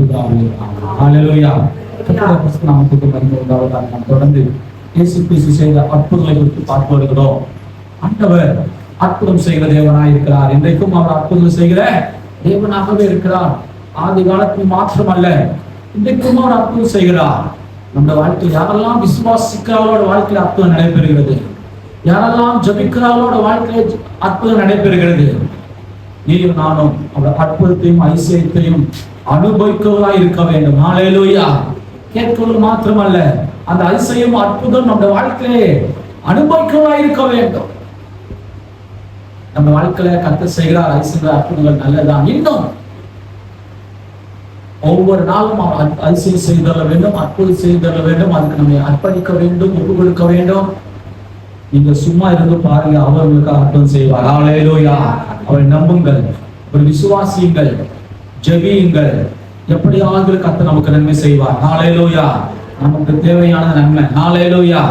பிதாவே. ஹல்லேலூயா. கர்த்தருடைய பரிசுத்த நாமத்துக்கு மகிமை உண்டாவதாக. நாம் தொடர்ந்து இயேசு கிறிஸ்து செய்த அற்புதங்களை குறித்து பார்த்து வருகிறோம். ஆண்டவர் அற்புதம் செய்கிற தேவனாய் இருக்கிறார். இன்றைக்கும் அவர் அற்புதம் செய்கிற தேவனாகவே இருக்கிறார். ஆதி காலத்தில் மாத்திரமல்ல, இன்றைக்கும் அவர் அற்புதம் செய்கிறார். நம்ம வாழ்க்கையில் யாரெல்லாம் விசுவாசிக்கிறார்களோட வாழ்க்கையில் அற்புதம் நடைபெறுகிறது. யாரெல்லாம் ஜபிக்கிறார்களோட வாழ்க்கையில் அற்புதம் நடைபெறுகிறது. நீயும் நானும் அவர் அற்புதத்தையும் ஐசியத்தையும் அனுபவிக்கவராய் இருக்க வேண்டும். ஹல்லேலூயா. கேட்கிறது மாத்திரமல்ல, அந்த அதிசயம் அற்புதம் நம்ம வாழ்க்கையிலே அனுபவிக்கவராய் இருக்க வேண்டும். நம்ம வாழ்க்கையில கர்த்தர் செய்கிறார் அதிசயங்கள் அற்புதங்கள் நல்லதான். இன்னும் ஒவ்வொரு நாளும் அவர் அதிசயம் செய்தர வேண்டும், அற்புதம் செய்தர வேண்டும். அதுக்கு நம்ம அர்ப்பணிக்க வேண்டும், ஒப்பு கொடுக்க வேண்டும். நீங்க சும்மா இருந்து பாருங்க, அவர் உங்களுக்கு அற்புதம் செய்வார். ஹல்லேலூயா. அவரை நம்புங்கள், ஒரு விசுவாசியுங்கள், ஜெபியுங்கள். எப்படியாவது கர்த்தர் நமக்கு நன்மை செய்வார். ஹல்லேலூயா. நமக்கு தேவையானது நன்மை. ஹல்லேலூயா.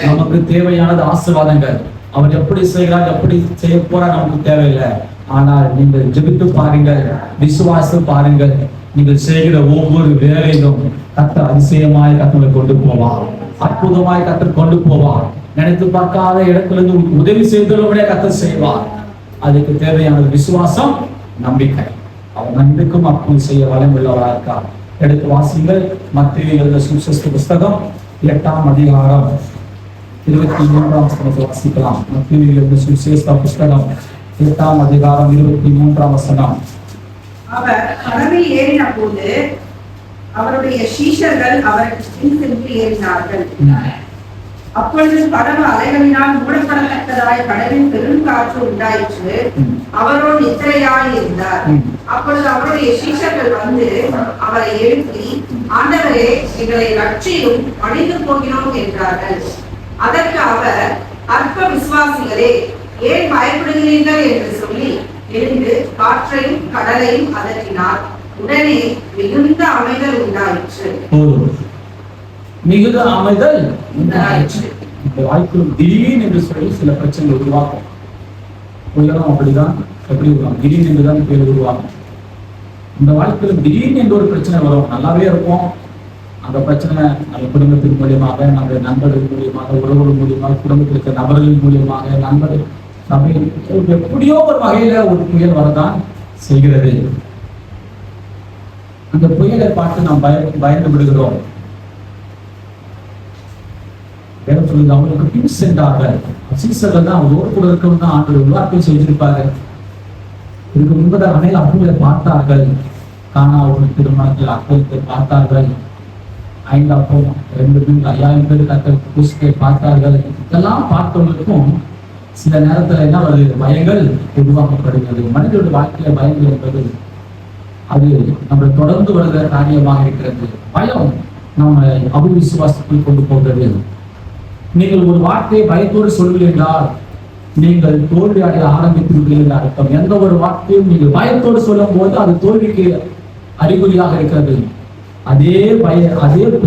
நமக்கு தேவையானது ஆசீர்வாதங்கள். அவர் எப்படி செய்கிறார், எப்படி செய்ய போறார் நமக்கு தேவையில்லை. ஆனால் நீங்கள் ஜெபித்து பாருங்கள், விசுவாசித்து பாருங்கள். நீங்கள் செய்கிற ஒவ்வொரு வேலையிலும் கர்த்தர் அதிசயமாய் கர்த்தரை கொண்டு போவார், அற்புதமாய் கர்த்தர் கொண்டு போவார். நினைத்து பார்க்காத இடத்துல இருந்து உதவி செய்தவர்களே கர்த்தர் செய்வார். அதுக்கு தேவையானது விசுவாசம், நம்பிக்கை. அவர் நம்பிக்கும் அற்புதம் செய்ய வளமுள்ளவராக இருக்கார். எடுத்து வாசிங்கள். மத்தேயு எழுதின சுவிசேஷ புஸ்தகம் 8ஆம் அதிகாரம் 23ஆம் வசனத்தை வாசிக்கலாம். மத்தேயு எழுதின சுவிசேஷ புஸ்தகம் 8ஆம் அதிகாரம் 23ஆம் வசனம். அவர் படவில் ஏறின போது அவருடைய சீஷர்கள் அவருக்கு பின்சென்று ஏறினார்கள். அப்பொழுது படகு அலைகளினால் மூடப்படத்தக்கதாய் கடலில் பெரும் காற்று உண்டாயிற்று. அவரோடு நித்திரையாய் இருந்தார். அப்பொழுது அவருடைய சீஷர்கள் வந்து அவரை எழுப்பி, ஆண்டவரே, எங்களை ரட்சியும், அழிந்து போகிறோம் என்றார்கள். அதற்கு அவர், அற்ப விசுவாசிகளே, ஏன் பயப்படுகிறீர்கள் என்று சொல்லி எழுந்து காற்றையும் கடலையும் அதட்டினார். உடனே மிகுந்த அமைதல் உண்டாயிற்று. மிகுந்த அமைதல் உண்டாயிற்று. இந்த வாழ்க்கையில் திடீர்னு என்று சொல்லி சில பிரச்சனைகள் உருவாக்கும். உலகம் அப்படிதான், எப்படி உருவாகும்? திடீர்னு என்றுதான் பேர் உருவாகும். இந்த வாழ்க்கையில் திடீர்னு என்று ஒரு பிரச்சனை வரும். நல்லாவே இருக்கும். அந்த பிரச்சனை நம்ம குடும்பத்தின் மூலியமாக, நம்ம நண்பர்கள் மூலியமாக, உறவுகள் மூலியமாக, குடும்பத்தில் இருக்கிற நபர்கள் மூலியமாக, நண்பர்கள் சபையில் எப்படியோ ஒரு வகையில ஒரு புயல் வரதான் செய்கிறது. அந்த புயலை பார்த்து நாம் பயந்து விடுகிறோம். வேற சொல்லுங்க, அவங்களுக்கு பின் சென்றார்கள். சீசர்கள் தான் அவரோடு கூட இருக்கவும் தான் ஆண்டு வார்த்தை செஞ்சிருப்பாரு. இதுக்கு முன்பதாக அனைத்து அற்புதத்தை பார்த்தார்கள். கானா ஒரு திருமணத்தில் அற்புதத்தை பார்த்தார்கள். 5 அப்பம் 2 மீன் 5000 பேர் கர்த்தர் புதுசை பார்த்தார்கள். இதெல்லாம் பார்த்தவங்களுக்கும் சில நேரத்துல என்ன வருது? பயங்கள் உருவாக்கப்படுகிறது. மனிதனுடைய வாழ்க்கையில பயங்கள் என்பது அது நம்ம தொடர்ந்து வருகிற காரியமாக இருக்கிறது. பயம் நம்ம அவிசுவாசத்தில் கொண்டு போகிறது. நீங்கள் ஒரு வார்த்தையை பயத்தோடு சொல்வீர்கள் என்றால் நீங்கள் தோல்வி அடைய ஆரம்பித்திருக்கிறீர்கள் என்று அர்த்தம். எந்த ஒரு வார்த்தையும் நீங்கள் பயத்தோடு சொல்லும் போது அது தோல்விக்கு அறிகுறியாக இருக்கிறது. அதே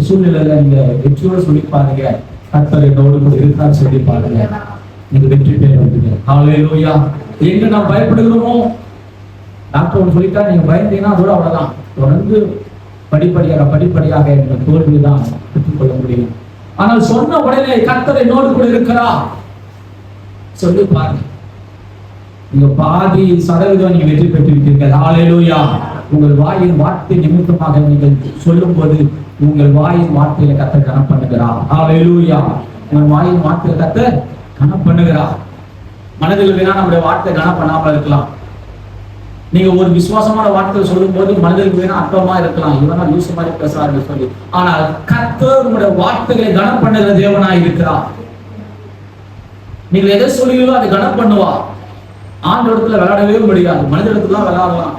சூழ்நிலையில நீங்க வெற்றியோடு சொல்லி பாருங்க, கர்த்தர் என்னோடு கூட இருக்கிறார் சொல்லி பாருங்க, நீங்க வெற்றி பெறுவீங்க. ஹல்லேலூயா. எங்க நாம் பயப்படுகிறோமோ, டாக்டர் சொல்லிட்டா நீங்க பயந்தீங்கன்னா அதோட அவ்வளவுதான். தொடர்ந்து படிப்படியாக இந்த தோல்வியை தான் பெற்றுக்கொள்ள முடியும். ஆனால் சொன்ன உடனே கர்த்தர் என்னோடு கூட இருக்கிறார் சொல்லி பாருங்க, நீங்க பாதி சதவீதம் நீங்க வெற்றி பெற்றிருக்கீர்கள். ஹல்லேலூயா. உங்கள் வாயின் வார்த்தை நிமித்தமாக நீங்கள் சொல்லும் போது உங்கள் வாயின் வார்த்தையில கர்த்தர் கனம் பண்ணுகிறார். ஹல்லேலூயா. உங்கள் வாயின் வார்த்தையில கர்த்தர் கனம் பண்ணுகிறார். மனதில் வேணா நம்முடைய வார்த்தை கனம் பண்ணாமல் இருக்கலாம். நீங்க ஒரு விசுவாசமான வார்த்தை சொல்லும் போது மனதில் வேணா அர்த்தமா இருக்கலாம், இவனா லூசு மாதிரி பேசுறாரு சொல்லி. ஆனால் கர்த்தர் உங்களுடைய வார்த்தைகளை கனம் பண்ணுகிற தேவனாய் இருக்கிறார். நீங்கள் எதை சொல்லுவீங்களோ அதை கனம் பண்ணுவா. ஆண்டவரத்துல விளையாடவே முடியாது, மனித இடத்துல விளையாடலாம்.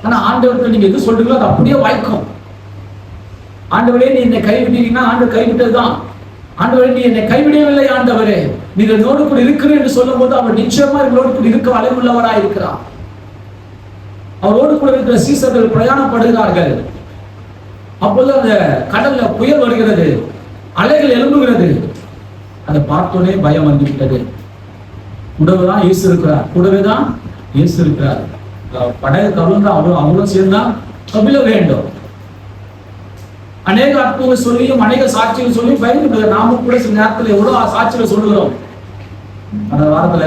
ஆனா ஆண்டவரத்துல நீங்க எது சொல்றீங்களோ அது அப்படியே வாய்க்கும். ஆண்டவரே, நீ என்னை கைவிட்டீங்கன்னா ஆண்டு கைவிட்டதுதான். ஆண்டவரே, நீ என்னை கைவிடவில்லை ஆண்டவரே, நீங்க என்னோடு கூட இருக்கிறேன் என்று சொல்லும் போது அவர் நிச்சயமா எங்களோடு கூட இருக்க வளைவுள்ளவராய் இருக்கிறார். அவரோடு கூட இருக்கிற சீசர்கள் பிரயாணப்படுகிறார்கள். அப்போது அந்த கடல்ல புயல் வருகிறது, அலைகள் எழும்புகிறது. அதை பார்த்தோன்னே பயம் வந்துவிட்டது. கூடவேதான் இயேசு இருக்கிறார், கூடவேதான் இயேசு இருக்கிறார். படகு கவிழ்ந்து அவரும் சேர்ந்தா கவிழ வேண்டும். அநேக அற்புதங்கள் சொல்லியும் அநேக சாட்சிகள் சொல்லி பயந்து நாம கூட சில நேரத்துல எவ்வளவு சாட்சிகள் சொல்லுகிறோம். அந்த வாரத்துல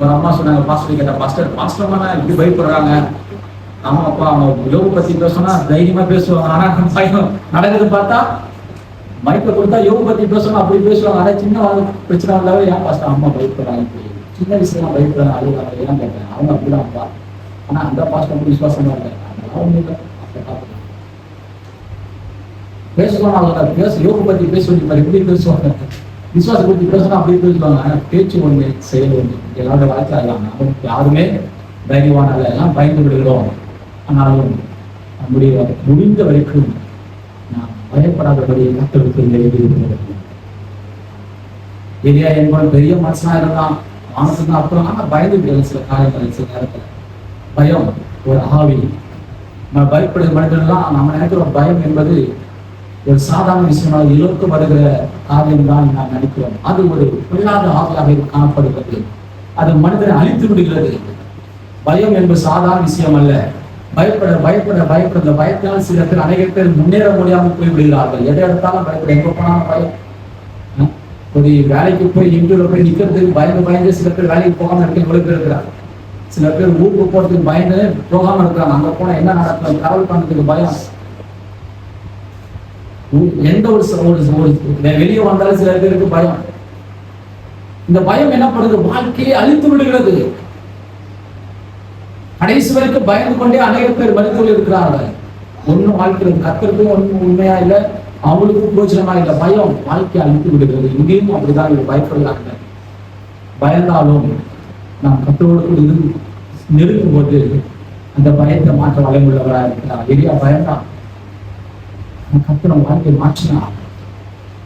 ஒரு அம்மா சொன்னாங்க, பாஸ்டர் கேட்டா, பாஸ்டர்மா இப்படி பயப்படுறாங்க. ஆமா அப்பா, அவங்க யோக பத்தி பேசணும்னா தைரியமா பேசுவாங்க. ஆனா பயம் நடக்குது பார்த்தா மைக்க கொடுத்தா யோக பத்தி பேசணும் அப்படி பேசுவாங்க. ஆனா சின்ன பிரச்சனை வந்தாவே ஏன் பாஸ்டர் அம்மா பயப்படுறாங்க, சின்ன விஷயம் பயப்படுறாங்க, அழுகாங்க ஏன் கேட்டேன். அவங்க அப்படிதான் அப்பா. ஆனா அந்த பாஸ்டர் அப்படி விசுவாசமா இல்லை, அதெல்லாம் ஒண்ணு இல்லை. பேசுவாங்க அவங்க பேச யோக பத்தி பேசுவாங்க, எப்படி பேசுவாங்க, விசுவாசம் பத்தி பேசணும் அப்படி பேசுவாங்க. ஆனா பேச்சு ஒண்ணு செயல் ஒண்ணு. எல்லாரோட வாழ்க்கை ஆகலாம். நமக்கு யாருமே தைரியமான எல்லாம் பயந்து விடுகிறோம். ஆனாலும் நம்முடைய முடிந்த வரைக்கும் நாம் பயப்படாதபடி கர்த்தருக்கு எழுதியிருக்கிறது. எலியா என்பவன் பெரிய மனுஷனா இருந்தான், வானத்துக்கு அப்புறம் ஆனா பயந்து விடுறது சில காரியங்கள். சில நேரத்துல பயம் ஒரு ஆவி. நம்ம பயப்படுற மனிதர்கள்லாம் நம்ம நினைக்கிற பயம் என்பது ஒரு சாதாரண விஷயமாக எல்லோருக்கும் வருகிற காரியம் தான் நாம் நினைக்கிறோம். அது ஒரு பொல்லாத ஆவியாக காணப்படுகிறது. அது மனிதனை அழித்து விடுகிறது. பயம் என்பது சாதாரண விஷயம் அல்ல. பயப்பட பயப்பட பயப்பட இந்த பயத்தினால் சில பேர் அநேக பேர் முன்னேற முடியாமல் போய் விடுகிறார்கள். எதை எடுத்தாலும் பயப்பட, எங்க போனாலும் பயம். ஒரு வேலைக்கு போய் இன்டர்வியூல போய் நிக்கிறதுக்கு பயந்து பயந்து சில பேர் வேலைக்கு போகாம இருக்க இவ்வளவு பேர் இருக்கிறாங்க. சில பேர் ஊருக்கு போறதுக்கு பயந்து போகாம இருக்கிறாங்க. அங்க போனா என்ன நடக்கும், டிராவல் பண்றதுக்கு பயம். எந்த ஒரு வெளியே வந்தாலும் சில பேருக்கு பயம். இந்த பயம் என்ன பண்ணுது, வாழ்க்கையை அழித்து விடுகிறது. கடைசி வரைக்கும் பயந்து கொண்டே அநேக பேர் மருத்துவ இருக்கிறார்கள். ஒன்னும் வாழ்க்கையில் கத்திற்கும் ஒன்றும் உண்மையா இல்லை, அவங்களுக்கும் பிரோஜனமா இல்லை. பயம் வாழ்க்கையை அழித்து விடுகிறது. இங்கேயும் அப்படிதான் பயப்படுகிறாங்க. பயந்தாலும் நாம் கத்தரோடு நெருங்கும் போது அந்த பயத்தை மாற்ற வளமுள்ளவராக இருக்கிறார். எரியா பயந்தான், கத்தனை வாழ்க்கையை மாற்றினா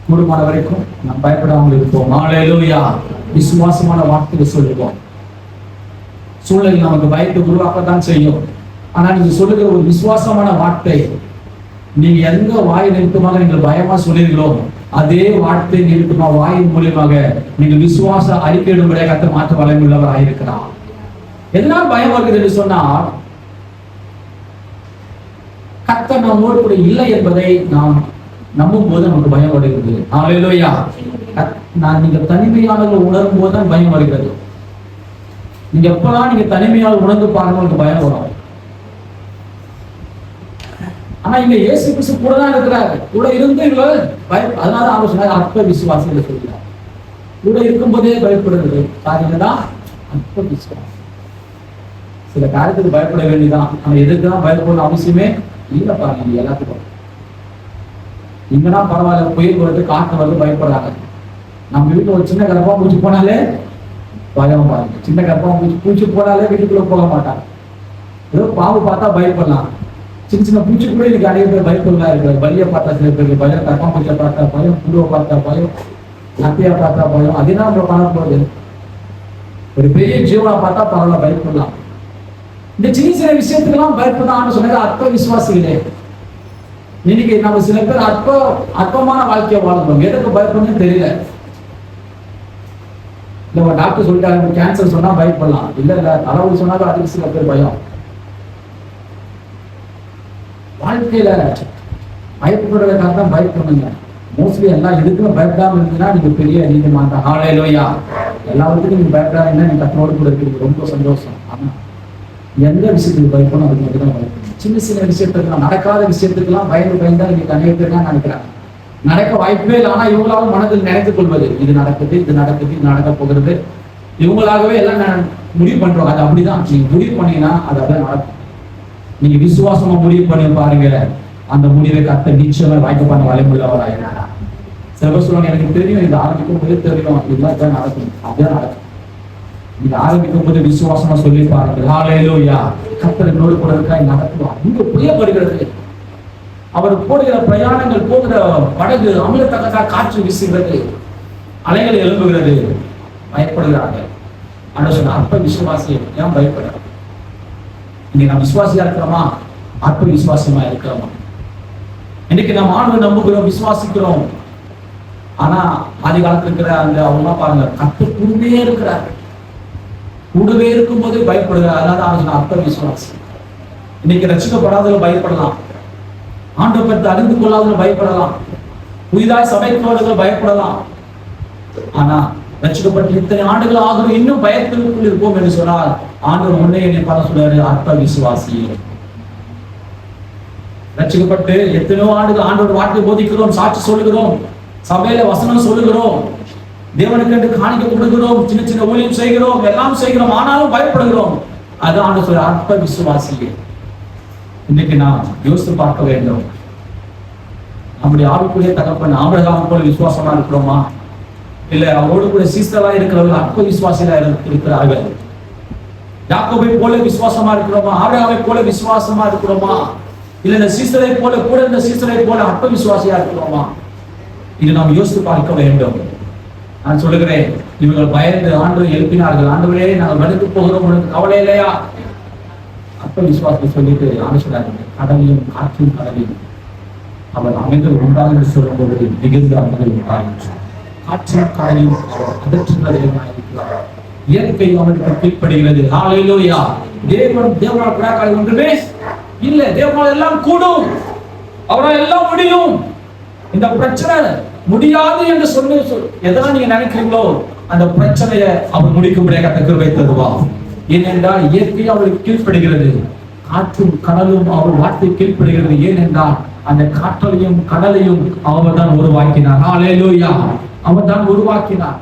கூடுமான வரைக்கும் நாம் பயப்படாமல் இருப்போம். ஹல்லேலூயா. விசுவாசமான வார்த்தையை சொல்லுவோம். சூழல் நமக்கு பயத்தை உருவாக்கத்தான் செய்யும். ஆனா நீங்க சொல்லுகிற ஒரு விசுவாசமான வார்த்தை, நீங்க எந்த வாய் நிறுத்தமாக நீங்கள் பயமா சொல்லுகிறீர்களோ அதே வார்த்தை நிறுத்தமா வாயின் மூலியமாக நீங்கள் விசுவாச அறிக்கையிடும்படியாக கத்த மாற்ற வளமுள்ளவராக இருக்கிறார். எல்லாம் பயம் வருகிறது என்று சொன்னால் கர்த்தர் நம்மோடு கூட இல்லை என்பதை நாம் நம்பும் போது நமக்கு பயம் வருகிறது. ஹல்லேலூயா. நீங்க தனிமையாளர்கள் உணரும் போது தான் பயம் வருகிறது. நீங்க எப்பெல்லாம் நீங்க தனிமையால் உணர்ந்து பாருங்க உங்களுக்கு பயம் வரும். ஆனா இங்க இயேசு கிறிஸ்து கூட தான் இருக்கிறாரு. கூட இருந்து அதனால அவர் சொன்னார் அற்ப விசுவாசம் சொல்கிறார். கூட இருக்கும்போதே பயப்படுறது காரியங்கள் தான் அற்ப விசுவாசம். சில காரியத்துக்கு பயப்பட வேண்டியதான். ஆனா எதுக்குதான் பயப்படணும் அவசியமே இல்ல. பாருங்க எல்லாத்துக்கும் இங்கன்னா பரவாயில்ல, புயல் வருது காற்று வருது பயப்படுறாங்க. நம்ம வீட்டுல ஒரு சின்ன கர்ப்பா பூச்சி போனாலே பயம். பாருங்க, சின்ன கர்ப்பா பூச்சி போனாலே வீட்டுக்குள்ள போக மாட்டாங்க. ஏதோ பாம்பு பார்த்தா பயப்படலாம். சின்ன சின்ன பூச்சி கூட இன்னைக்கு அநேக பேர் பயப்படலாம் இருக்கிறது. பலியை பார்த்தா சில பேருக்கு பயம், கர்ப்பா பூச்சியை பார்த்தா பயம், புழுவை பார்த்தா பயம், நத்தையா பார்த்தா பயம். அதுதான் நம்ம பண்ண போகுது. ஒரு பெரிய ஜீவனா பார்த்தா பரவாயில்ல பயப்படலாம். இந்த சின்ன சின்ன விஷயத்துக்கெல்லாம் பயப்படலாம்னு சொன்னது அற்ப விசுவாசிகளே. இன்னைக்கு நம்ம சில பேர் அற்பமான வாழ்க்கையை வாழ்றோம். எதுக்கு பயப்படணும்னு தெரியல. இல்ல டாக்டர் சொல்லிட்டாங்க கேன்சர் சொன்னா பயப்படலாம். இல்ல தலைவலி சொன்னாலும் அதுக்கு சில பேர் பயம். வாழ்க்கையில பயப்படுறதுக்காக தான் பயப்படணுங்க. மோஸ்ட்லி எல்லாம் எதுக்குமே பயப்படாம இருந்தீங்கன்னா நீங்க பெரிய நீதிமான் தான். ஹல்லேலூயா. எல்லாத்துக்கும் நீங்க பயப்படாதீங்கன்னா நீங்க கத்தரோடு கூட இருக்கிறது ரொம்ப சந்தோஷம். ஆனா எந்த விஷயத்துக்கு பயப்படணும் அதுக்கு மட்டும் தான் பயப்படணும். சின்ன சின்ன விஷயத்துக்குலாம், நடக்காத விஷயத்துக்கெல்லாம் பயந்தா இன்னைக்கு அநேக பேர் தான் நினைக்கிறாங்க. நடக்க வாய்ப்பே இல்லை. ஆனா இவங்களாவும் மனதில் நினைத்துக் கொள்வது இது நடக்குது, இது நடக்குது, இது நடக்க போகிறது. இவங்களாகவே எல்லாம் முடிவு பண்றோம். அது அப்படிதான். நீங்க முடிவு பண்ணீங்கன்னா அது அப்படியே நடக்கும். நீங்க விசுவாசமா முடிவு பண்ணி பாருங்க, அந்த முடிவை கர்த்தர் நிச்சயமா வாய்ப்பு பண்ண வளமுள்ளவராக. சில பேர் சொல்லுவாங்க எனக்கு தெரியும், இது ஆரம்பிக்கும் போது தெரியும், இதுதான் நடக்கும். அப்படியே நடக்கும். நீங்க ஆரம்பிக்கும் போது விசுவாசமா சொல்லி பாருங்க. ஹல்லேலூயா. கர்த்தர் என்னோடு கூட இருக்கா, நடக்கும். இங்க புரியப்படுகிறது. அவர் போடுகிற பிரயாணங்கள், போகிற படகு அமிலத்தக்கா காற்று வீசுகிறது, அலைகள் எழும்புகிறது, பயப்படுகிறார்கள். ஆனா சொன்ன அற்ப விசுவாசி ஏன் பயப்படுற? இன்னைக்கு நம்ம விசுவாசியா இருக்கிறோமா, அற்ப விசுவாசமா இருக்கிறோமா? இன்னைக்கு நம்ம ஆண்டு நம்புகிறோம், விசுவாசிக்கிறோம். ஆனா ஆதி காலத்துல இருக்கிற அந்த அவங்க பாருங்க, கர்த்தர் கூடவே இருக்கிறார். கூடவே இருக்கும் போது பயப்படுகிறார். அதனால அற்ப விசுவாசி. இன்னைக்கு ரட்சிக்கப்படாதவங்க பயப்படலாம். ஆண்டவர் பற்றி அறிந்து கொள்ளாதவர்கள் பயப்படலாம், புதிதாய் சபைக்கு பயப்படலாம். ஆனா ரட்சிக்கப்பட்டு இத்தனை ஆண்டுகள் ஆகும் இன்னும் பயத்திற்குள் இருப்போம் என்று சொன்னால் ஆண்டவர் முன்னே என்னை பார்த்து சொல்றாரு, அற்ப விசுவாசி. ரட்சிக்கப்பட்டு எத்தனையோ ஆண்டுகள் ஆண்டவர் வார்த்தை போதிக்கிறோம், சாட்சி சொல்லுகிறோம், சபையில வசனம் சொல்லுகிறோம், தேவனுக்கு என்று காணிக்க கொடுக்கிறோம், சின்ன சின்ன ஊழியம் செய்கிறோம், எல்லாம் செய்கிறோம், ஆனாலும் பயப்படுகிறோம். அது ஆண்டவர் சொல்ற அற்ப விசுவாசி. இன்னைக்கு நாம் யோசித்து பார்க்க வேண்டும், நம்முடைய ஆவிக்குரிய தகப்பன் ஆபிரகாம் போல விசுவாசமா இருக்கிறோமா? இல்ல அவரோடு கூட சீஸ்தரா இருக்கிறவர்கள் அற்ப விசுவாசிகளா இருக்கிறார்கள். யாக்கோபை போல விசுவாசமா இருக்கிறோமா? ஆபிரகாமை போல விசுவாசமா இருக்கிறோமா? இல்ல இந்த சீஸ்தரை போல கூட இந்த சீஸ்தரை போல அற்ப விசுவாசியா இருக்கிறோமா? இது நாம் யோசித்து பார்க்க வேண்டும். நான் சொல்லுகிறேன், இவர்கள் பயந்து ஆண்டவரை எழுப்பினார்கள். ஆண்டவரே, நாங்கள் வெளுத்து போகிறோம், உனக்கு கவலை இல்லையா? அற்ப விசுவாசத்தை சொல்லிட்டு ஆலோசனை கடலையும் காற்றும் கடலையும் அவர் அமைந்தது உண்டாக என்று சொல்லும்போது மிகுந்த அமைதல் உண்டாகின்றது. காற்றும் கடலையும் அதற்றுகிறார். இயற்கை அவனுக்கு கீழ்ப்படுகிறது. ஹல்லேலூயா. தேவனால் கூடாது ஒன்றுமே இல்ல. தேவனால் எல்லாம் கூடும், அவரால் எல்லாம் முடியும். இந்த பிரச்சனை முடியாது என்று சொல்லி எதனா நீங்க நினைக்கிறீங்களோ அந்த பிரச்சனையை அவர் முடிக்கும்படியாக கர்த்தர் கிருபை தருவார். ஏனென்றால் இயற்கை அவருக்கு கீழ்ப்படுகிறது, காற்றும் கடலும் அவர் வார்த்தை கீழ்ப்படுகிறது. ஏனென்றால் அந்த காற்றலையும் கடலையும் அவர் தான் உருவாக்கினார். ஹல்லேலூயா. அவர் தான் உருவாக்கினார்.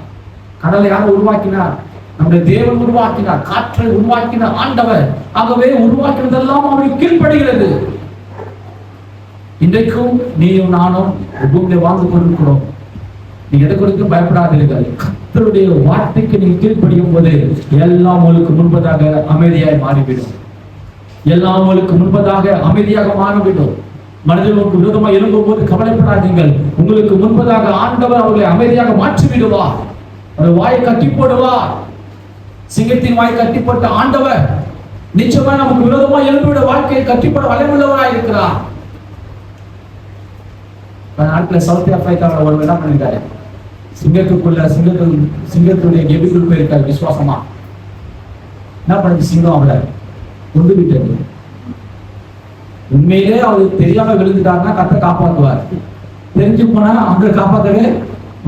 கடலை யார் உருவாக்கினார்? நம்முடைய தேவன் உருவாக்கினார். காற்றை உருவாக்கினார் ஆண்டவர். ஆகவே உருவாக்கினதெல்லாம் அவருக்கு கீழ்ப்படுகிறது. இன்றைக்கும் நீயும் நானும் பூமியில வாழ்ந்து கொண்டிருக்கிறோம். நீ எதை குறித்து பயப்படாதீர்கள். கர்த்தருடைய வார்த்தைக்கு நீ கீழ்ப்படியும் போது எல்லாம் உங்களுக்கு முன்பதாக அமைதியாய் மாறிவிடும். எல்லாம் உங்களுக்கு முன்பதாக அமைதியாக மாறிவிடும். மனிதர்களுக்கு விரோதமாக எழும்பும் போது கவலைப்படாதீர்கள். உங்களுக்கு முன்பதாக ஆண்டவர் அவர்களை அமைதியாக மாற்றி விடுவார். அவர் வாயை கட்டி போடுவார். சிங்கத்தின் வாயை கட்டி போட்ட ஆண்டவர் நிச்சயமா நமக்கு விரோதமாக எழும்பிவிட வாழ்க்கையை கட்டிப்பட வல்லமையுள்ளவராய் இருக்கிறார். நாட்கள் சவுத் ஆப்பிரிக்காவில் ஒரு என்ன பண்ணிருக்காரு, சிங்கத்துடைய கெபிக்குள் போயிருக்காரு விசுவாசமா. என்ன பண்ணுது சிங்கம் அவளை கொண்டு விட்டது. உண்மையிலே அவருக்கு தெரியாம விழுந்துட்டாருன்னா கர்த்தர் காப்பாற்றுவார். தெரிஞ்சு போனா அவங்க காப்பாற்றவே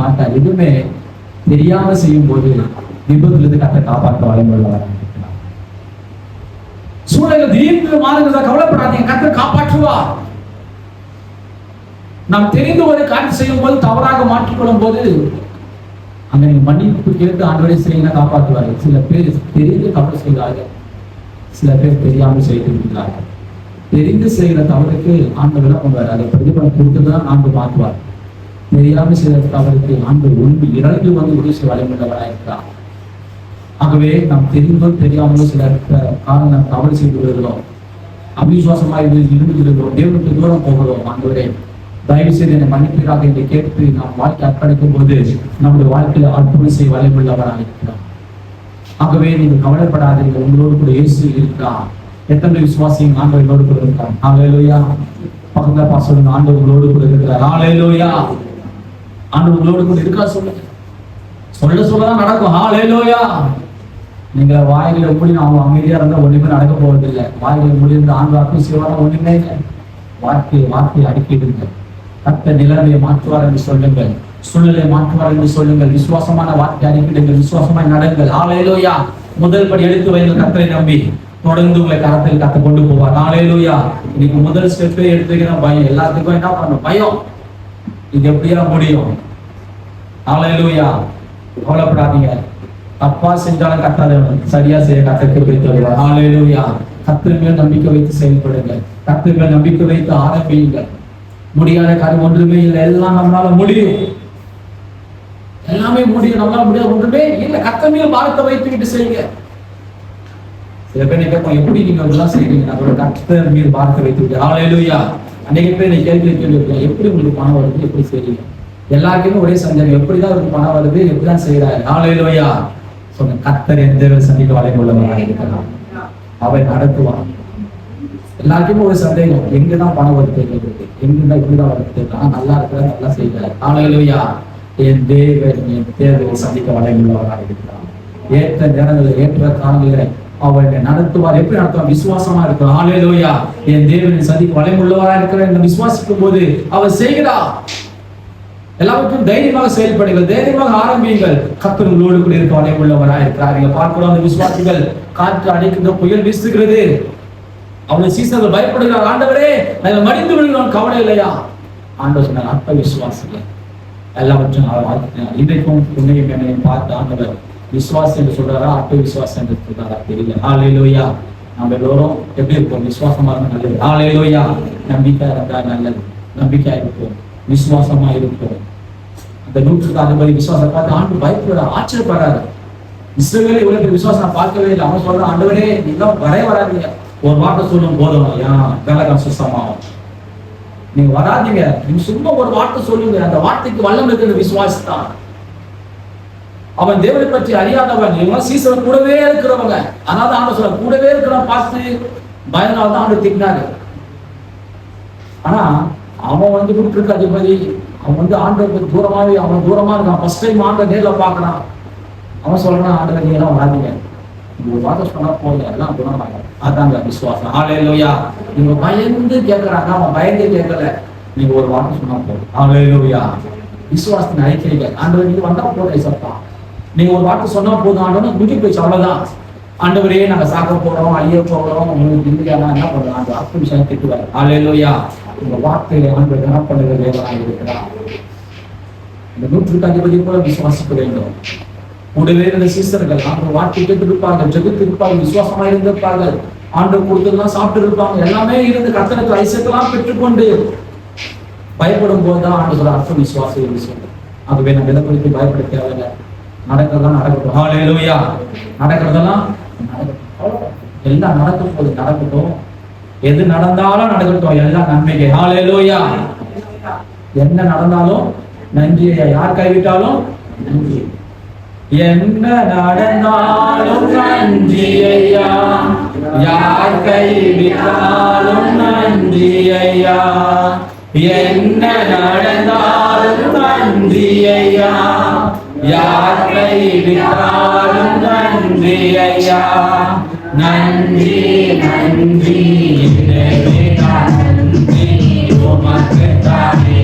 மாட்டார். எதுவுமே தெரியாம செய்யும் போது விபத்திலிருந்து கர்த்தர் காப்பாற்ற வல்லமையுள்ளவர். சூழல் திடீர்னு மாறுகிறதா கவலைப்படாதீங்க, கர்த்தர் காப்பாற்றுவார். நாம் தெரிந்து ஒரு காரியம் செய்யும் போது தவறாக மாற்றிக்கொள்ளும் போது அங்க நீங்க மன்னிப்பு கேட்டு ஆண்டவரை செய்ய காப்பாற்றுவார்கள். சில பேர் தெரிந்து தவறு செய்கிறார்கள், சில பேர் தெரியாமல் செய்திருக்கிறார்கள். தெரிந்து செய்கிற தவறுக்கு ஆண்டவர் பண்ணுவார், அதை பிரதிபலம் கொடுத்துதான் ஆண்டு மாற்றுவார். தெரியாமல் செய்கிற தவறுக்கு ஆண்டு ஒன்று இறங்கி வந்து உதவி செய்ய வழிமுறைவராயிருக்கிறார். ஆகவே நாம் தெரிந்தும் தெரியாமலும் சில காரணம் தவறு செய்து வருகிறோம், அவிசுவாசமாக இருந்துகிறோம், தேவனுக்கு தூரம் போகிறோம். ஆண்டவரே தயவு செய்து என்னை மன்னிப்பீராக என்று கேட்டு நாம் வாழ்க்கை அர்ப்பணிக்கும் போது நம்முடைய வாழ்க்கையில அற்புதம் செய்ய வல்லமையுள்ளவராக இருக்கிறார். ஆகவே நீங்கள் கவலைப்படாதீர்கள், உங்களோடு கூட இயேசு இருக்கிறார். எத்தனை விசுவாசியும் ஆண்டவர் என்னோடு கூட இருக்கிறார். ஹல்லேலூயா. பக்கத்துல பாசம் ஆண்டவர் உங்களோடு கூட இருக்கிறார். ஹல்லேலூயா. ஆண்டவர் உங்களோடு கூட இருக்கா சொல்லுங்க, சொல்லதான் நடக்கும். ஹல்லேலூயா. நீங்க வாயில மூடி அவங்க அமைதியா இருந்தா ஒண்ணுமே நடக்க போவதில்லை. வாயில மூடி இருந்த ஆண்டு செய்வாங்க ஒண்ணுமே இல்லை. வார்த்தையை அடிக்கிடுங்க. கர்த்தர் நிலைமையை மாற்றுவார் என்று சொல்லுங்கள், சூழ்நிலையை மாற்றுவார் என்று சொல்லுங்கள். விசுவாசமான வார்த்தை அடிக்கிடுங்கள், விசுவாசமாய் நடங்கள். ஹல்லேலூயா. முதல் படி எடுத்து வைங்கள். கர்த்தரை நம்பி தொடர்ந்து உங்களை கரத்தில் கத்த கொண்டு போவார். ஹல்லேலூயா. இன்னைக்கு முதல் ஸ்டெப்பே எடுத்துக்கிற பயம். எல்லாத்துக்கும் என்ன பண்ணும்? பயம். இது எப்படியா முடியும்? ஹல்லேலூயா. கவலைப்படாதீங்க. தப்பா செஞ்சாலும் கர்த்தர் சரியா செய்ய கர்த்தருக்கு வைத்து வருவார். ஹல்லேலூயா. கர்த்தர் மேல் நம்பிக்கை வைத்து செயல்படுங்க. கர்த்தர் மேல் நம்பிக்கை வைத்து ஆரம்பியுங்கள். முடியாத காரியம் ஒன்றுமே இல்லை, எல்லாம் நம்மளால முடியும். எல்லாமே முடியும், நம்மளால முடியாது ஒன்றுமே இல்லை. கர்த்தர் மேல் பாரத்தை வைத்துக்கிட்டு செய்யுங்க. சில பேர் கேட்போம், எப்படி நீங்க இதெல்லாம் செய்றீங்க? நம்மளோட கர்த்தர் மீது பாரத்தை வைத்துக்கிட்டு. ஹல்லேலூயா. அன்னைக்கு பேர் நீ கேள்வி எப்படி உங்களுக்கு பணம் வருது, எப்படி செய்றீங்க? எல்லாருக்குமே ஒரே சந்தேகம், எப்படிதான் அவருக்கு பணம் வருது, எப்படிதான் செய்யறாரு? ஹல்லேலூயா. சொன்ன கர்த்தர் எந்த சந்திக்க வளைவுள்ளவராக இருக்கலாம், அவர் நடத்துவார். எல்லாருக்குமே ஒரு சந்தேகம், எங்கதான் பணம் வருது, எங்கதான் இப்படிதான் வருது, நல்லா இருக்கிற நல்லா செய்யறாரு. ஹல்லேலூயா. என் தேவன் என் தேவையை சந்திக்க வளைவுள்ளவராக இருக்கிறார். ஏற்ற நேரங்களில் ஏற்ற காலங்களில் அவரை நடத்துவார். எப்படி நடத்துவார்? விசுவாசமா இருக்கிறார். ஹல்லேலூயா. என் தேவனின் சதிக்கு வளைமுள்ளவரா இருக்கிற இந்த விசுவாசிக்கும் போது அவர் செய்கிறார். எல்லாவற்றும் தைரியமாக செயல்படுங்கள், தைரியமாக ஆரம்பியுங்கள். கர்த்தர் உங்களோடு கூட இருக்க வளைமுள்ளவரா இருக்கிறார். நீங்க பார்க்கிறோம், அந்த விசுவாசிகள் காற்று அடிக்கின்ற புயல் வீசுகிறது. அவருடைய சீசர்கள் பயப்படுகிறார். ஆண்டவரே, நாங்கள் மடிந்து விடுகிறோம், கவலை இல்லையா? ஆண்டவர் சொன்னார், அற்ப விசுவாசிகள் எல்லாவற்றும் வாழ்த்துக்கிறார். இன்றைக்கும் உன்னையும் என்னையும் பார்த்து ஆண்டவர் விசுவாசம் என்று சொல்றாரா, அற்ப விசுவாசம் என்று சொல்றாரா தெரியல. ஹல்லேலூயா. நம்ம எல்லோரும் எப்படி இருப்போம்? விசுவாசமா இருந்தா நல்லது. ஹல்லேலூயா. நம்பிக்கை இருந்தா நல்லது. நம்பிக்கையா இருப்போம், விசுவாசமா இருப்போம். அந்த 100க்கு அதிபதி விசுவாசம் பார்த்து ஆண்டு பயப்படுறாரு, ஆச்சரியப்படுறாரு. இஸ்ரவேலை இவ்வளவு பெரிய விசுவாசம் பார்க்கவே இல்லை. அவன் சொல்றான், ஆண்டவரே நீங்க வராதீங்க, ஒரு வார்த்தை சொல்லும் போதும் வேலைக்கான சுத்தமாகும். நீங்க வராதீங்க, நீங்க சும்மா ஒரு வார்த்தை சொல்லுங்க. அந்த வார்த்தைக்கு வல்லம் இருக்கிற விசுவாசத்தான். அவன் தேவனை பற்றி அறியாதவன், இவங்க சீசன் கூடவே இருக்கிறவங்க. அதனால ஆண்டு சொல்ற கூடவே இருக்கிறவன் பார்த்து பயனால்தான் ஆண்டு திட்டினாரு. ஆனா அவன் கொடுத்துருக்க அதிபதி, அவன் ஆண்டவருக்கு தூரமாவே, அவன் தூரமா இருக்கான். ஃபர்ஸ்ட் டைம் ஆண்ட நேர்ல பாக்குறான். அவன் சொல்றான், ஆண்டவர் நீங்க எல்லாம் வராதீங்க, நீங்க வார்த்தை சொன்னா போதும், எல்லாம் குணமாகும். அதாங்க விசுவாசம். ஹல்லேலூயா. நீங்க பயந்து கேட்கறாங்க, அவன் பயந்து கேட்கல. நீங்க ஒரு வார்த்தை சொன்னா போதும். ஹல்லேலூயா. விசுவாசத்தின் அறிக்கைகள் ஆண்டவர் நீங்க வந்தா போதும் சப்பா. நீங்க ஒரு வார்த்தை சொன்னா போதும், ஆண்டவர் முடிஞ்சு போயிடுச்சு, அவ்வளவுதான். ஆண்டவரே நாங்க சாக்க போறோம், அழிய போறோம், உங்களுக்கு இல்லையா என்ன பண்றோம்? அந்த ஆத்ம விஷயம் திட்டுவார். ஹல்லேலூயா. உங்க வார்த்தையில ஆண்டவர் என்ன பண்ணுகிற தேவனாக இருக்கிறார். இந்த 100க்கு அதிபதி போல விசுவாசிக்க வேண்டும். கூடவே இருந்த சீசர்கள் ஆண்டு வார்த்தை கேட்டிருப்பார்கள், ஜெபித்து இருப்பார்கள், விசுவாசமா இருந்திருப்பார்கள். ஆண்டு கொடுத்ததெல்லாம் சாப்பிட்டு இருப்பாங்க. எல்லாமே இருந்து கர்த்தருக்கு ஐசியத்தெல்லாம் பெற்றுக்கொண்டு பயப்படும் போதுதான் ஆண்டு சொல்ற அர்த்தம் விசுவாசம் என்று சொல்றோம். ஆகவே நம்ம எதை குறித்து பயப்பட தேவையில்லை. நடக்கிறதெல்லாம் நடக்கட்டும். ஹல்லேலூயா. நடக்கிறதெல்லாம் எல்லாம் நடக்கும் போது நடக்கட்டும். எது நடந்தாலும் நடக்கட்டும், எல்லாம் நன்மைக்கு. ஹல்லேலூயா. என்ன நடந்தாலும் நன்றி. யார் கைவிட்டாலும் நன்றி. என்ன நடந்தாலும் நன்றி ஐயா, யார் கைவிட்டாலும் நன்றி ஐயா. என்ன நடந்தாலும் நன்றி ஐயா, யார் கைவிட்டாலும் நன்றி ஐயா. நன்றி நன்றி நன்றி உமக்கு தானே.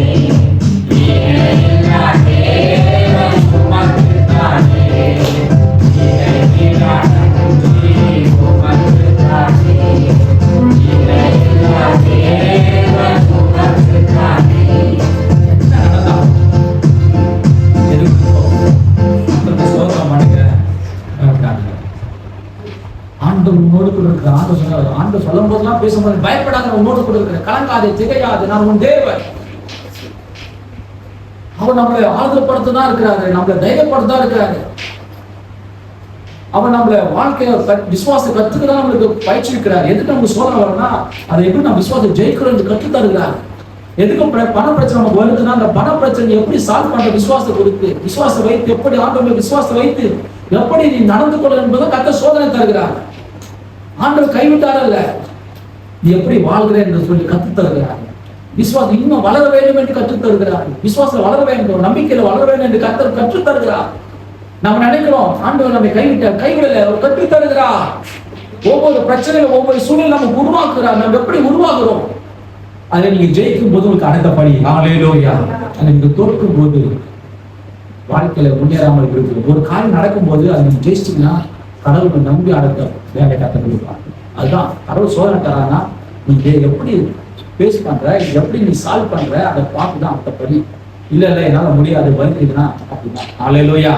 ஆண்டு சொல்லும் போதெல்லாம் பேசும்போது பயப்படாத, உன்னோடு கூட இருக்கிற, கலங்காதே, திகையாது, நான் உன் தேவன். அவர் நம்மளை ஆறுதல்படுத்ததான் இருக்கிறாரு, நம்மளை தைரியப்படுத்ததான் இருக்கிறாரு. அவர் நம்மள வாழ்க்கைய விசுவாச கத்துக்கதான் நம்மளுக்கு பயிற்சிக்கிறார். எதுக்கு நமக்கு சோதனை வரனா, அதை எப்படி நம்ம விசுவாசம் ஜெயிக்கிறோம் கற்று தருகிறார். எதுக்கும் பண பிரச்சனை நமக்கு வருதுன்னா, அந்த பண பிரச்சனை எப்படி சால்வ் பண்ற விசுவாசம் கொடுத்து, விசுவாசம் வைத்து எப்படி ஆண்டவரை விசுவாசம் வைத்து எப்படி நீ நடந்து கொள்ள என்பதை கத்த சோதனை தருகிறார். ஆண்டவர் கைவிட்டாரல்ல, நீ எப்படி வாழ்கிறேன் என்று சொல்லி கத்து தருகிறார். விசுவாசம் இன்னும் வளர வேண்டும் என்று கற்றுத் தருகிறார். விசுவாசம் வளர வேண்டும், நம்பிக்கையில வளர வேண்டும் என்று கத்தர் கற்றுத் தருகிறார். நம்ம நினைக்கிறோம் ஆண்டவர் நம்மை கைவிடல, அவர் கற்றுத் தருகிறார். ஒவ்வொரு பிரச்சனையும் ஒவ்வொரு சூழ்நிலை நமக்கு உருவாக்குறார். நம்ம எப்படி உருவாக்குறோம், அதை நீங்க ஜெயிக்கும் போது உங்களுக்கு அடுத்தபடி. ஹல்லேலூயா. நீங்க தோற்கும் போது வாழ்க்கையில முன்னேறாமல் இருக்கு. ஒரு காரியம் நடக்கும் போது அதை நீங்க ஜெயிச்சிட்டீங்கன்னா கடவுள் நம்பி அடுத்த வேலை கற்றுக்கலாம். அதுதான் கடவுள் சோதனை தரானா, நீங்க எப்படி பேஸ் பண்ற, எப்படி நீ சால்வ் பண்ற, அதை பார்த்துதான் அடுத்தபடி. இல்ல இல்ல என்னால முடியாது வருதுன்னா அப்படின்னா ஹல்லேலூயா.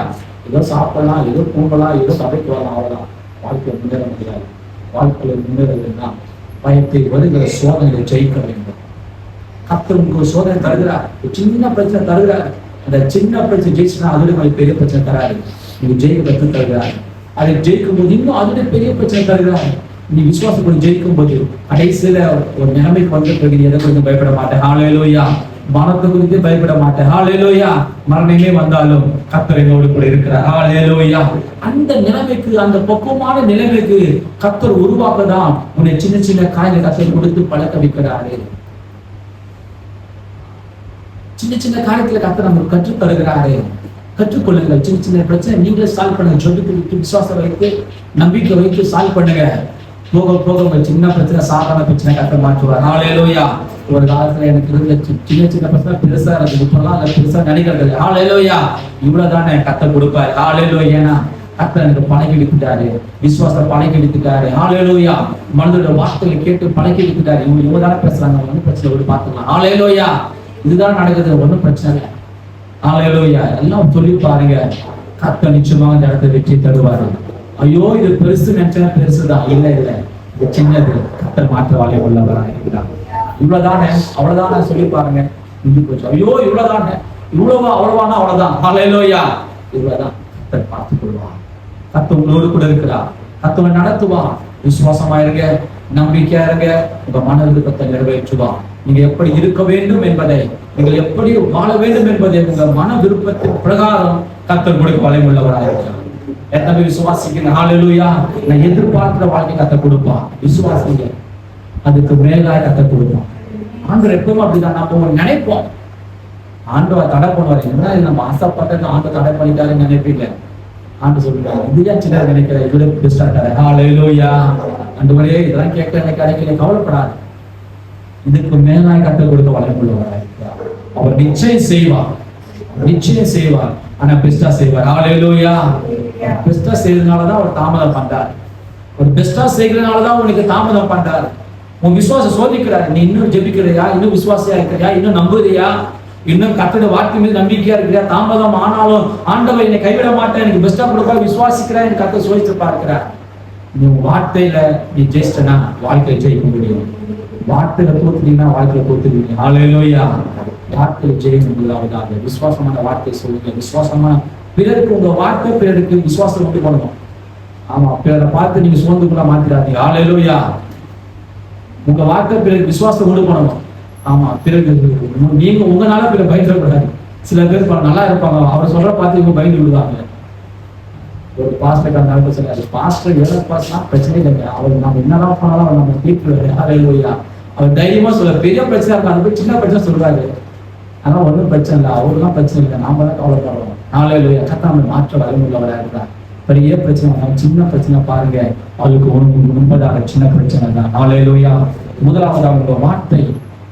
ஏதோ சாப்பிடலாம், ஏதோ தூங்கலாம், ஏதோ சபைக்கு வரலாம், அவ்வளவுதான். வாழ்க்கையை முன்னேற முடியாது. வாழ்க்கையில முன்னேறதுன்னா பயத்தை வருகிற சோதனையை ஜெயிக்க வேண்டும். கர்த்தர் உங்களுக்கு ஒரு சோதனை தருகிறார், ஒரு சின்ன பிரச்சனை தருகிறார். அந்த சின்ன பிரச்சனை ஜெயிச்சுன்னா அதோட பெரிய பிரச்சனை தராது. நீங்க ஜெயிக்க கற்று தருகிறார். அதை ஜெயிக்கும் போது இன்னும் அதோட பெரிய பிரச்சனை தருகிறார். நீ விசுவாசப்படி ஜெயிக்கும் போது கடைசியில ஒரு நிலைமைக்கு வந்து பிறகு எதை குறித்து பயப்பட மாட்டேன். ஹல்லேலூயா. மரணத்தை குறித்து பயப்பட மாட்டேன். ஹல்லேலூயா. மரணமே வந்தாலும் கர்த்தர் என்னோடு கூட இருக்கிறார். ஹல்லேலூயா. அந்த நிலைமைக்கு, அந்த பக்குவமான நிலைமைக்கு கர்த்தர் உருவாக்கதான் உன்னை சின்ன சின்ன காய்களை கர்த்தர் கொடுத்து பழக்க வைக்கிறாரு. சின்ன சின்ன காரியத்துல கர்த்தர் நமக்கு கற்றுத் தருகிறாரு. கற்றுக்கொள்ளுங்கள். சின்ன சின்ன பிரச்சனை நீங்களே சால்வ் பண்ணுங்க. ஜெபித்து விசுவாசம் வைத்து நம்பிக்கை வைத்து சால்வ் பண்ணுங்க. போக போக உங்க சின்ன பிரச்சனை சாதாரண பிரச்சனை கத்த மாற்றுவார். ஹல்லேலூயா. ஒரு காலத்துல எனக்கு இருந்த சின்ன சின்ன பிரச்சனை பெருசா இருந்தது, இப்பெல்லாம் அதை பெருசா நினைக்கிறது. ஹல்லேலூயா. இவ்வளவுதானே கத்த கொடுப்பாரு. ஹல்லேலூயா. ஏன்னா கத்த எனக்கு பழக்கி எடுத்துட்டாரு, விசுவாசம் பழக்கி எடுத்துட்டாரு. ஹல்லேலூயா. மனதோட வார்த்தைகளை கேட்டு பழக்கி எடுத்துட்டாரு. இவங்க தானே பேசுறாங்க, ஒன்னும் பிரச்சனை ஒரு பார்த்துக்கலாம். ஹல்லேலூயா. இதுதான் நடக்குது, ஒன்னும் பிரச்சனை இல்லை. ஹல்லேலூயா. எல்லாம் சொல்லி பாருங்க, கத்த நிச்சயமாக இந்த இடத்தை வெற்றி தருவாரு. ஐயோ இது பெருசு நினைச்சா பெருசுதான், இல்ல இல்ல இது சின்னது. கத்தர் மாற்ற வாழை உள்ளவராக இருக்கிறார். இவ்வளவுதானே அவ்வளவுதானே சொல்லி பாருங்க, முடிஞ்சு போச்சு. ஐயோ இவ்வளவுதானே, இவ்வளவா அவ்வளவானா அவ்வளவுதான். ஹல்லேலூயா. இவ்வளவுதான். கத்தர் பார்த்துக் கொள்வார். கத்த உங்களோடு கூட இருக்கிறார். கத்தவை நடத்துவா. விசுவாசமா இருங்க, நம்பிக்கையா இருங்க. உங்க மன விருப்பத்தை நிறைவேற்றுவா. நீங்க எப்படி இருக்க வேண்டும் என்பதை, நீங்கள் எப்படி வாழ வேண்டும் என்பதை உங்க மன விருப்பத்தின் பிரகாரம் கத்தர் கொடுக்க வலிமை உள்ளவராக இருக்கிறார். எத்தனை விசுவாசிக்கிறேன். ஹல்லேலூயா. நான் எதிர்பார்க்கிற வாழ்க்கை கத்த கொடுப்பான். விசுவாசிங்க, அதுக்கு மேலாக கத்த கொடுப்பான். ஆண்டவர் எப்பவும் அப்படிதான். நம்ம நினைப்போம் ஆண்டவர் தடை பண்ணுவார். என்ன நம்ம ஆசைப்பட்டது ஆண்டவர் தடை பண்ணிட்டாருன்னு நினைப்பீங்க. ஆண்டு சொல்றாரு, இதுதான் சின்ன நினைக்கிற, இதுல பெஸ்டா தர. ஹல்லேலூயா. ஆண்டவரே இதெல்லாம் கேட்க எனக்கு கிடைக்கல, கவலைப்படாது. இதுக்கு மேலாக கத்த கொடுக்க வலிமை உள்ளவராக இருக்கிறார். அவர் நிச்சயம் செய்வார், நிச்சயம் செய்வார். ஆனா பெஸ்டா செய்வார். ஹல்லேலூயா. பெஸ்டா செய்யறதுனாலதான் அவர் தாமதம் பண்றார். ஒரு பெஸ்டா செய்யறதுனாலதான் உனக்கு தாமதம் பண்றாரு. உன் விசுவாசம் சோதிக்கிறாரு. நீ இன்னும் ஜெபிக்கிறியா, இன்னும் விசுவாசியா இருக்கிறியா, இன்னும் நம்புறியா, இன்னும் கர்த்தருடைய வார்த்தை மீது நம்பிக்கையா இருக்கிறியா? தாமதம் ஆனாலும் ஆண்டவர் என்னை கைவிட மாட்டேன், எனக்கு பெஸ்டா கொடுப்பா, விசுவாசிக்கிறேன், எனக்கு கர்த்தர் சோதித்து பார்க்கிறார். நீ வார்த்தையில நீ ஜெயிச்சனா வாழ்க்கையை ஜெயிக்க முடியும். வார்த்தையில தோத்துட்டீங்கன்னா வாழ்க்கையில தோத்துடுவீங்க. ஹல்லேலூயா. வார்த்தையை ஜெயிக்க முதலாவதாக விசுவாசமான வார்த்தை சொல்லுங்க. விசுவாசமான பிறருக்கு உங்க வார்த்தை பிறருக்கு விசுவாசம் உண்டு பண்ணணும். ஆமா, பிறரை பார்த்து நீங்க சோர்ந்துக்குள்ள மாத்திடாதீங்க. ஹல்லேலூயா. உங்க வார்த்தை பிறருக்கு விசுவாசம் உண்டு பண்ணணும். ஆமா, பிறகு நீங்க உங்களால பிறகு பயந்துடக்கூடாது. சில பேர் நல்லா இருப்பாங்க, அவர் சொல்ற பார்த்து இவங்க பயந்து விடுவாங்க. ஒரு பாஸ்டர் அந்த அளவுக்கு சொல்லாது, பாஸ்டர் ஏழை பாஸ்டா பிரச்சனை இல்லைங்க, அவர் நம்ம என்னதான் பண்ணாலும் அவர் நம்ம தீர்ப்பு. ஹல்லேலூயா. அவர் தைரியமா சொல்ல, பெரிய பிரச்சனை இருக்கும், அது போய் சின்ன பிரச்சனை சொல்றாரு. ஆனா ஒன்றும் பிரச்சனை இல்லை, அவருலாம் பிரச்சனை இல்லை, நாம தான் கவலைப்படுறோம். ஹல்லேலூயா. கர்த்தர் நம்மை மாற்ற வலிமை உள்ளவராக இருக்கிறார். பெரிய பிரச்சனை வந்தாலும் சின்ன பிரச்சனை பாருங்க, அவளுக்கு உண்மைதாக சின்ன பிரச்சனை தான். ஹல்லேலூயா. முதலாவது உங்க வார்த்தை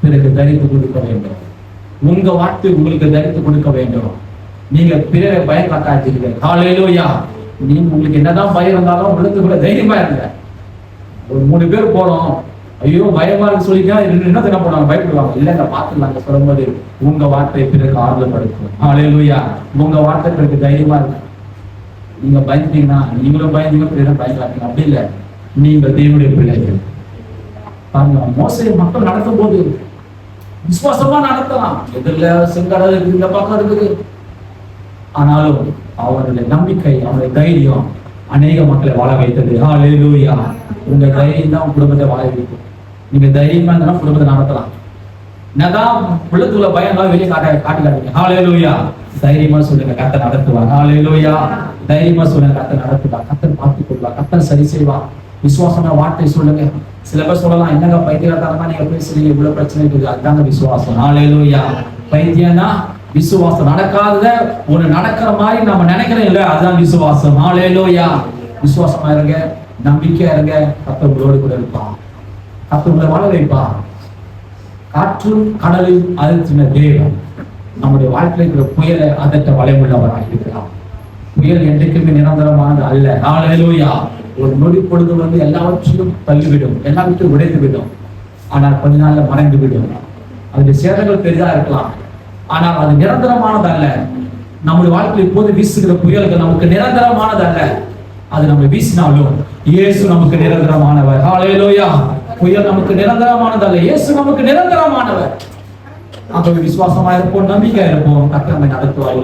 பிறகு தரித்து கொடுக்க வேண்டும். உங்க வார்த்தை உங்களுக்கு தரித்து கொடுக்க வேண்டும். நீங்க பிறரை பயம் காட்டாதீர்கள். ஹல்லேலூயா. நீங்க உங்களுக்கு என்னதான் பயம் இருந்தாலும் உங்களுக்கு கூட தைரியமா இருங்க. ஒரு 3 பேர் போறோம், ஐயோ பயமா இருக்கு சொல்லிக்கா என்ன போனாங்க, பயப்படுவாங்க. இல்லைங்க பாத்துலாங்க சொல்லும்போது உங்க வார்த்தை பிறகு ஆறுதல் படுத்தும். ஹல்லேலூயா. உங்க வார்த்தை பிறகு தைரியமா இருக்கு. நீங்க பயந்தீங்கன்னா நீங்களும் பயந்தீங்க, பிறகு பயந்தாங்க. அப்படி இல்லை, நீங்க தேவனுடைய பிள்ளைகள். பாருங்க, மோசே மக்கள் நடத்தும் போது விசுவாசமா நடத்தலாம். எதிரில செங்கடல் இருக்குது, இந்த பக்கம் இருக்குது. ஆனாலும் அவருடைய நம்பிக்கை, அவருடைய தைரியம் அநேக மக்களை வாழ வைத்தது. ஹல்லேலூயா. உங்க தைரியம் தான் உங்க குடும்பத்தை வாழ வைக்கும். நீங்க தைரியமா இருந்தாலும் குடும்பத்தை நடத்தலாம். என்னதான் உள்ளத்துக்குள்ள பயம் தான் வெளியே காட்டிக்காதீங்க. ஹல்லேலூயா. தைரியமா சொல்லுங்க, கர்த்தர் நடத்துவார். ஹல்லேலூயா. தைரியமா சொல்லுங்க, கர்த்தர் நடத்துவார். கர்த்தர் பார்த்துக் கொள்வார், கர்த்தர் சரி செய்வார். விசுவாசமா வார்த்தை சொல்லுங்க. சில பேர் சொல்லலாம், என்னங்க பைத்தியக்காரமா நீங்க பேசுறீங்க, இவ்வளவு பிரச்சனை இருக்குது. அதுதாங்க விசுவாசம். ஹல்லேலூயா. பைத்தியம்னா விசுவாசம். நடக்காதத ஒண்ணு நடக்கிற மாதிரி நம்ம நினைக்கிறோம் இல்ல, அதுதான் விசுவாசம். ஹல்லேலூயா. விசுவாசமா இருங்க, நம்பிக்கையா இருங்க. கர்த்தர் உங்களோடு கூட இருப்பான். கர்த்தர் உங்களை வாழ வைப்பான். காற்றும் கடலில் அதிர்ச்சின தேவன் நம்முடைய வாழ்க்கையில் இருக்கிற புயலை அதட்ட வளைவுள்ளவராக இருக்கிறார். புயல் என்றைக்குமே நிரந்தரமானது அல்ல. ஹல்லேலூயா. ஒரு நொடி பொழுது வந்து எல்லாவற்றையும் தள்ளிவிடும், எல்லாவற்றையும் உடைத்து விடும். ஆனால் கொஞ்ச நாள்ல மறைந்து விடும். அதனுடைய சேதங்கள் பெரிதா இருக்கலாம், ஆனால் அது நிரந்தரமானது அல்ல. நம்முடைய வாழ்க்கையில் இப்போது வீசுகிற புயல்கள் நமக்கு நிரந்தரமானது அல்ல. அது நம்ம வீசினாலும் இயேசு நமக்கு நிரந்தரமானவர். ஹல்லேலூயா. புயல் நமக்கு நிரந்தரமானது அல்ல, இயேசு நமக்கு நிரந்தரமானவர். ஆகவே விசுவாசமா இருப்போம், நம்பிக்கை இருப்போம். கர்த்தர் நம்மை நடத்துவார்.